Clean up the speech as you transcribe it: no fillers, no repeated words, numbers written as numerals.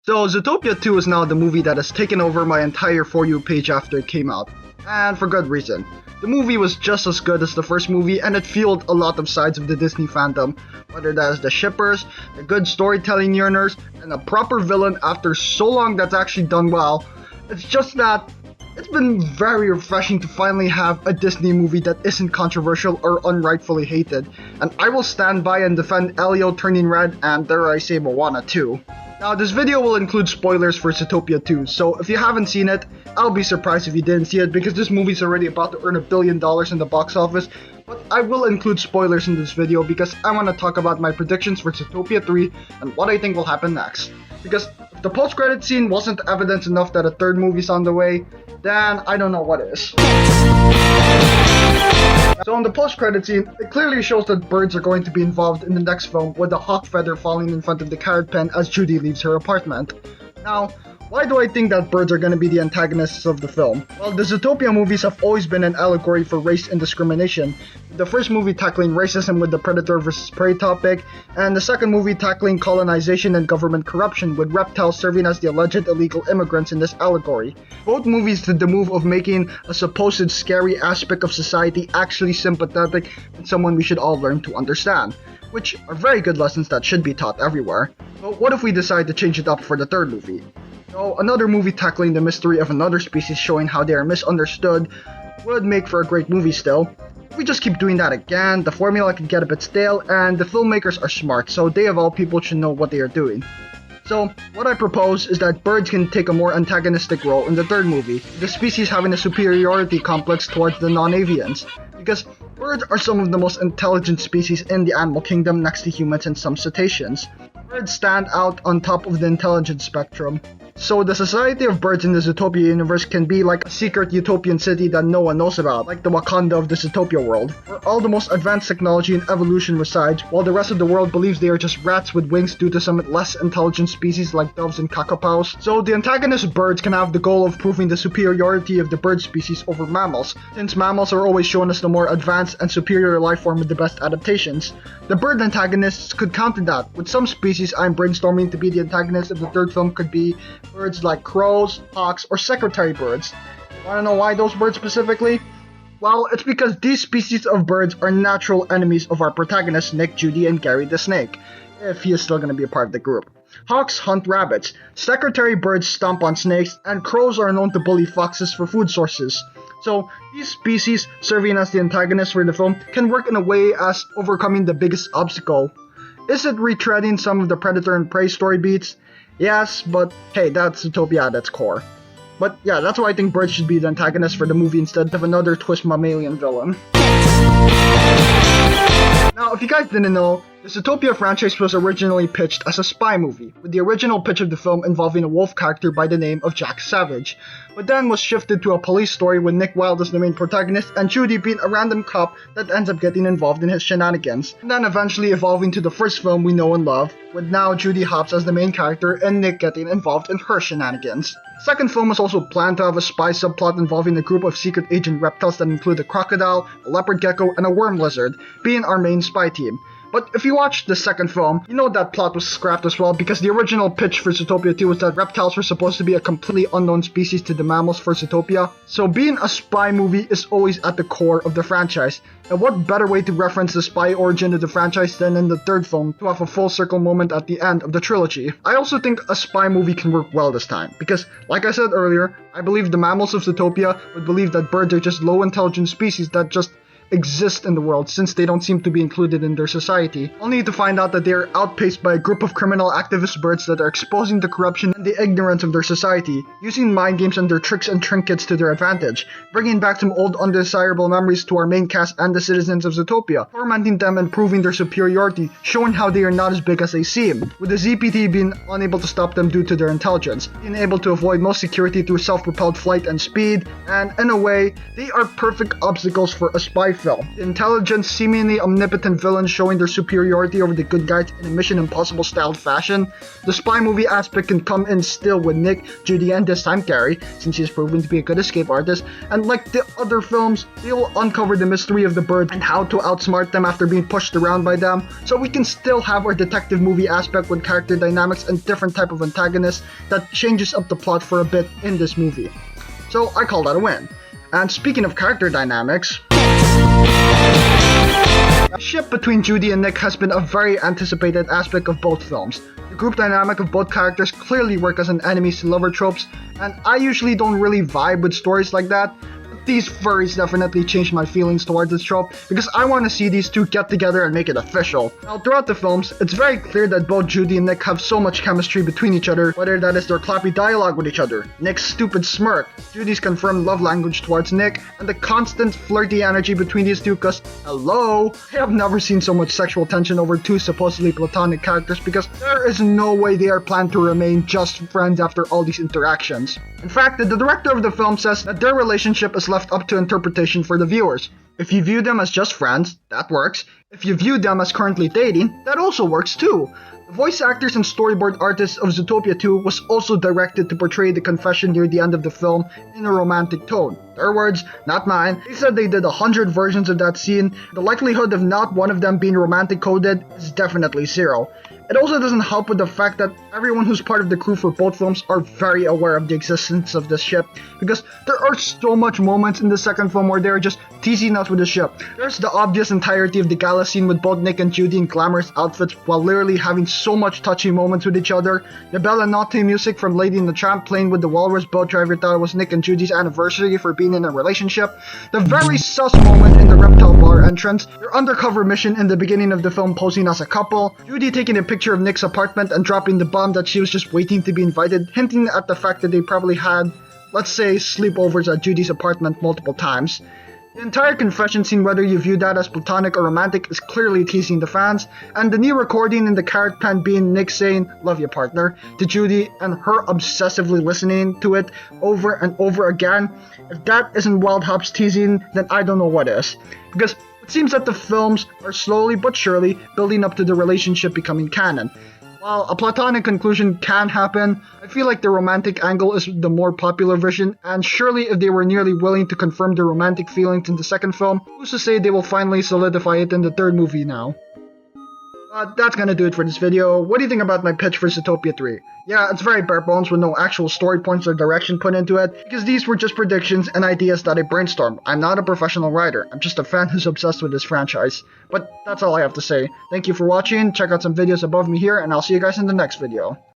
So Zootopia 2 is now the movie that has taken over my entire For You page after it came out, and for good reason. The movie was just as good as the first movie, and it fueled a lot of sides of the Disney fandom, whether that is the shippers, the good storytelling yearners, and a proper villain after so long that's actually done well. It's just that it's been very refreshing to finally have a Disney movie that isn't controversial or unrightfully hated, and I will stand by and defend Elio turning red and dare I say Moana too. Now this video will include spoilers for Zootopia 2, so if you haven't seen it, I'll be surprised if you didn't see it because this movie's already about to earn $1 billion in the box office, but I will include spoilers in this video because I want to talk about my predictions for Zootopia 3 and what I think will happen next. Because if the post-credit scene wasn't evidence enough that a third movie's on the way, then I don't know what is. So in the post-credit scene, it clearly shows that birds are going to be involved in the next film with a hawk feather falling in front of the carrot pen as Judy leaves her apartment. Now, why do I think that birds are going to be the antagonists of the film? Well, the Zootopia movies have always been an allegory for race indiscrimination. The first movie tackling racism with the predator versus prey topic, and the second movie tackling colonization and government corruption with reptiles serving as the alleged illegal immigrants in this allegory. Both movies did the move of making a supposed scary aspect of society actually sympathetic and someone we should all learn to understand, which are very good lessons that should be taught everywhere. But what if we decide to change it up for the third movie? So another movie tackling the mystery of another species showing how they are misunderstood would make for a great movie still. If we just keep doing that again, the formula could get a bit stale, and the filmmakers are smart, so they of all people should know what they are doing. So, what I propose is that birds can take a more antagonistic role in the third movie, the species having a superiority complex towards the non-avians, because birds are some of the most intelligent species in the animal kingdom next to humans and some cetaceans. Birds stand out on top of the intelligence spectrum. So the society of birds in the Zootopia universe can be like a secret utopian city that no one knows about, like the Wakanda of the Zootopia world, where all the most advanced technology and evolution resides, while the rest of the world believes they are just rats with wings due to some less intelligent species like doves and kakapows. So the antagonist birds can have the goal of proving the superiority of the bird species over mammals, since mammals are always shown as the more advanced and superior life form with the best adaptations. The bird antagonists could counter that, with some species I'm brainstorming to be the antagonists of the third film could be birds like crows, hawks, or secretary birds. Wanna know why those birds specifically? Well, it's because these species of birds are natural enemies of our protagonists Nick, Judy, and Gary the Snake, if he is still gonna be a part of the group. Hawks hunt rabbits, secretary birds stomp on snakes, and crows are known to bully foxes for food sources. So, these species, serving as the antagonists for the film, can work in a way as overcoming the biggest obstacle. Is it retreading some of the predator and prey story beats? Yes, but hey, that's Zootopia at its core. But yeah, that's why I think birds should be the antagonist for the movie instead of another twist mammalian villain. Now, if you guys didn't know, the Zootopia franchise was originally pitched as a spy movie, with the original pitch of the film involving a wolf character by the name of Jack Savage, but then was shifted to a police story with Nick Wilde as the main protagonist and Judy being a random cop that ends up getting involved in his shenanigans, and then eventually evolving to the first film we know and love, with now Judy Hopps as the main character and Nick getting involved in her shenanigans. Second film was also planned to have a spy subplot involving a group of secret agent reptiles that include a crocodile, a leopard gecko, and a worm lizard, being our main spy team. But if you watch the second film, you know that plot was scrapped as well because the original pitch for Zootopia 2 was that reptiles were supposed to be a completely unknown species to the mammals for Zootopia. So being a spy movie is always at the core of the franchise, and what better way to reference the spy origin of the franchise than in the third film to have a full circle moment at the end of the trilogy. I also think a spy movie can work well this time, because like I said earlier, I believe the mammals of Zootopia would believe that birds are just low intelligent species that just exist in the world since they don't seem to be included in their society, only to find out that they are outpaced by a group of criminal activist birds that are exposing the corruption and the ignorance of their society, using mind games and their tricks and trinkets to their advantage, bringing back some old undesirable memories to our main cast and the citizens of Zootopia, tormenting them and proving their superiority, showing how they are not as big as they seem, with the ZPT being unable to stop them due to their intelligence, being able to avoid most security through self-propelled flight and speed, and in a way, they are perfect obstacles for a spy film. The intelligent, seemingly omnipotent villains showing their superiority over the good guys in a Mission Impossible styled fashion. The spy movie aspect can come in still with Nick, Judy, and this time Carrie, since he is proven to be a good escape artist, and like the other films, they will uncover the mystery of the bird and how to outsmart them after being pushed around by them, so we can still have our detective movie aspect with character dynamics and different type of antagonists that changes up the plot for a bit in this movie. So I call that a win. And speaking of character dynamics, the ship between Judy and Nick has been a very anticipated aspect of both films. The group dynamic of both characters clearly work as an enemies to lover tropes, and I usually don't really vibe with stories like that. These furries definitely changed my feelings towards this trope because I want to see these two get together and make it official. Now, throughout the films, it's very clear that both Judy and Nick have so much chemistry between each other, whether that is their clappy dialogue with each other, Nick's stupid smirk, Judy's confirmed love language towards Nick, and the constant flirty energy between these two cause, hello, I have never seen so much sexual tension over two supposedly platonic characters because there is no way they are planned to remain just friends after all these interactions. In fact, the director of the film says that their relationship is left up to interpretation for the viewers. If you view them as just friends, that works. If you view them as currently dating, that also works too. The voice actors and storyboard artists of Zootopia 2 was also directed to portray the confession near the end of the film in a romantic tone. Their words, not mine. They said they did 100 versions of that scene. The likelihood of not one of them being romantic coded is definitely zero. It also doesn't help with the fact that everyone who's part of the crew for both films are very aware of the existence of this ship, because there are so much moments in the second film where they're just teasing us with the ship. There's the obvious entirety of the gala scene with both Nick and Judy in glamorous outfits while literally having so much touchy moments with each other. The Bella Notte music from Lady and the Tramp playing with the walrus boat driver thought it was Nick and Judy's anniversary for being in a relationship. The very sus moment in the reptile bar entrance. Their undercover mission in the beginning of the film posing as a couple. Judy taking a picture of Nick's apartment and dropping the bomb that she was just waiting to be invited, hinting at the fact that they probably had, let's say, sleepovers at Judy's apartment multiple times. The entire confession scene, whether you view that as platonic or romantic, is clearly teasing the fans, and the new recording in the carrot pen being Nick saying, "Love you, partner," to Judy and her obsessively listening to it over and over again. If that isn't Wild Hops teasing, then I don't know what is. Because it seems that the films are slowly but surely building up to the relationship becoming canon. While a platonic conclusion can happen, I feel like the romantic angle is the more popular version, and surely if they were nearly willing to confirm the romantic feelings in the second film, who's to say they will finally solidify it in the third movie now? That's gonna do it for this video. What do you think about my pitch for Zootopia 3? Yeah, it's very bare bones with no actual story points or direction put into it, because these were just predictions and ideas that I brainstormed. I'm not a professional writer, I'm just a fan who's obsessed with this franchise. But that's all I have to say. Thank you for watching, check out some videos above me here, and I'll see you guys in the next video.